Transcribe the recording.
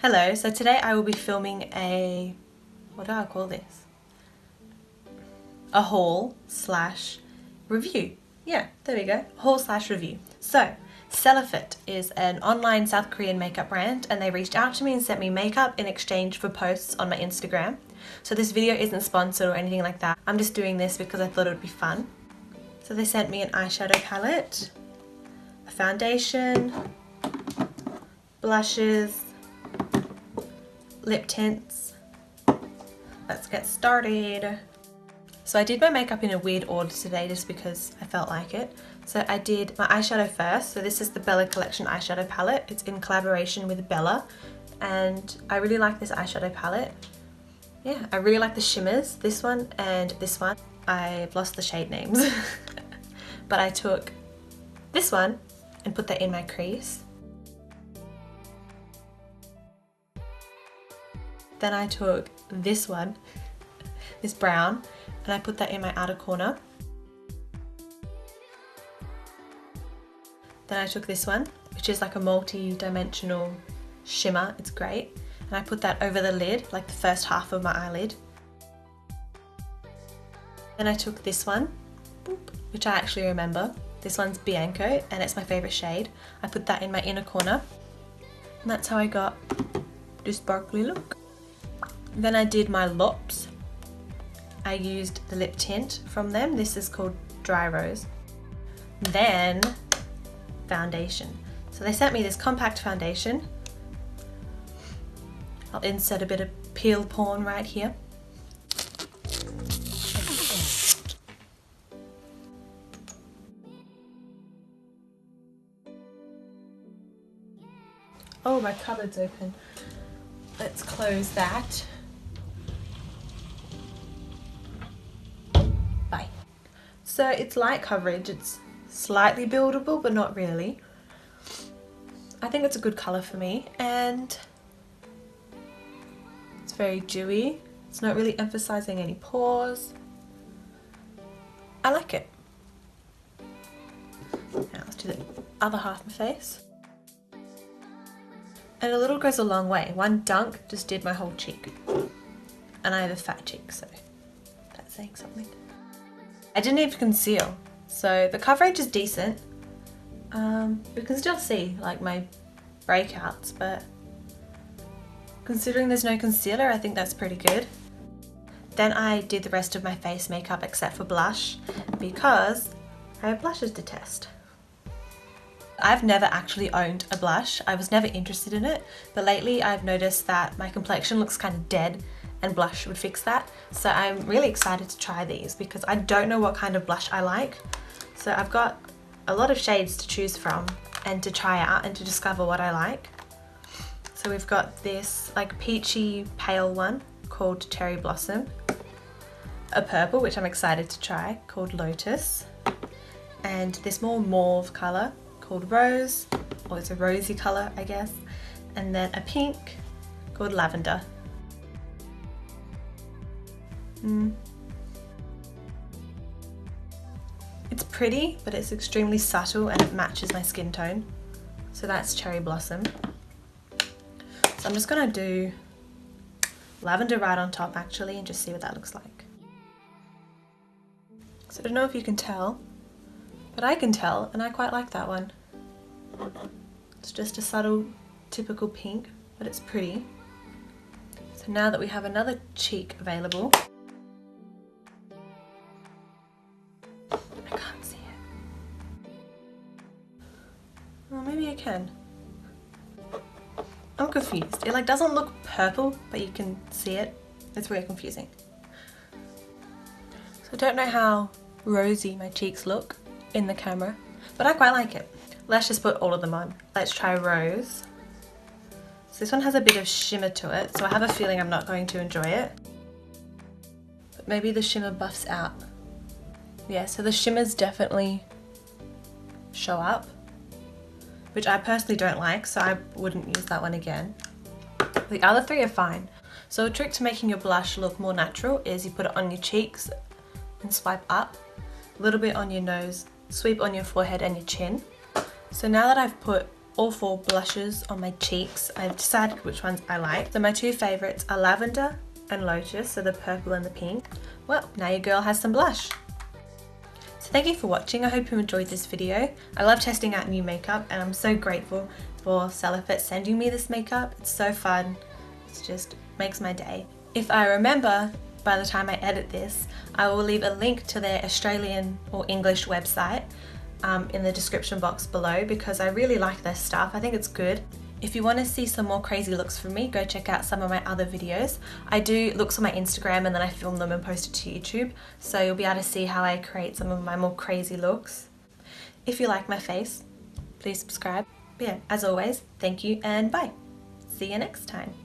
Hello, so today I will be filming what do I call this? A haul slash review. Yeah, there we go, haul slash review. So, Celefit is an online South Korean makeup brand and they reached out to me and sent me makeup in exchange for posts on my Instagram. So this video isn't sponsored or anything like that. I'm just doing this because I thought it would be fun. So they sent me an eyeshadow palette, a foundation, blushes, lip tints. Let's get started. So I did my makeup in a weird order today just because I felt like it. So I did my eyeshadow first. So this is the Bella Collection eyeshadow palette. It's in collaboration with Bella and I really like this eyeshadow palette. Yeah, I really like the shimmers, this one and this one. I've lost the shade names. But I took this one and put that in my crease. Then I took this one, this brown, and I put that in my outer corner. Then I took this one, which is like a multi-dimensional shimmer, it's great. And I put that over the lid, like the first half of my eyelid. Then I took this one, which I actually remember. This one's Bianco, and it's my favourite shade. I put that in my inner corner. And that's how I got this sparkly look. Then I did my lips. I used the lip tint from them. This is called Dry Rose. Then foundation. So they sent me this compact foundation. I'll insert a bit of peel porn right here. Oh, my cupboard's open. Let's close that. Bye. So it's light coverage, it's slightly buildable but not really. I think it's a good colour for me and it's very dewy. It's not really emphasising any pores. I like it. Now let's do the other half of my face. And a little goes a long way. One dunk just did my whole cheek. And I have a fat cheek, so that's saying something. I didn't even conceal, so the coverage is decent. You can still see like my breakouts, but considering there's no concealer, I think that's pretty good. Then I did the rest of my face makeup except for blush because I have blushes to test. I've never actually owned a blush. I was never interested in it, but lately I've noticed that my complexion looks kind of dead and blush would fix that. So I'm really excited to try these because I don't know what kind of blush I like. So I've got a lot of shades to choose from and to try out and to discover what I like. So we've got this like peachy pale one called Cherry Blossom, a purple which I'm excited to try called Lotus, and this more mauve colour called Rose, or it's a rosy colour I guess, and then a pink called Lavender. It's pretty, but it's extremely subtle and it matches my skin tone. So that's Cherry Blossom. So I'm just gonna do Lavender right on top actually and just see what that looks like. So I don't know if you can tell, but I can tell and I quite like that one. It's just a subtle, typical pink, but it's pretty. So now that we have another cheek available, I can't see it. Well, maybe I can. I'm confused. It like doesn't look purple, but you can see it. It's really confusing. So I don't know how rosy my cheeks look in the camera, but I quite like it. Let's just put all of them on. Let's try Rose. So this one has a bit of shimmer to it, so I have a feeling I'm not going to enjoy it. But maybe the shimmer buffs out. Yeah, so the shimmers definitely show up, which I personally don't like, so I wouldn't use that one again. The other three are fine. So a trick to making your blush look more natural is you put it on your cheeks and swipe up, a little bit on your nose, sweep on your forehead and your chin. So now that I've put all 4 blushes on my cheeks. I've decided which ones I like. So my 2 favourites are Lavender and Lotus, so the purple and the pink. Well, now your girl has some blush. So thank you for watching. I hope you enjoyed this video. I love testing out new makeup and I'm so grateful for Celefit sending me this makeup. It's so fun. It just makes my day. If I remember by the time I edit this, I will leave a link to their Australian or English website in the description box below because I really like their stuff. I think it's good. If you want to see some more crazy looks from me, go check out some of my other videos. I do looks on my Instagram and then I film them and post it to YouTube, so you'll be able to see how I create some of my more crazy looks. If you like my face, please subscribe. But yeah, as always, thank you and bye. See you next time.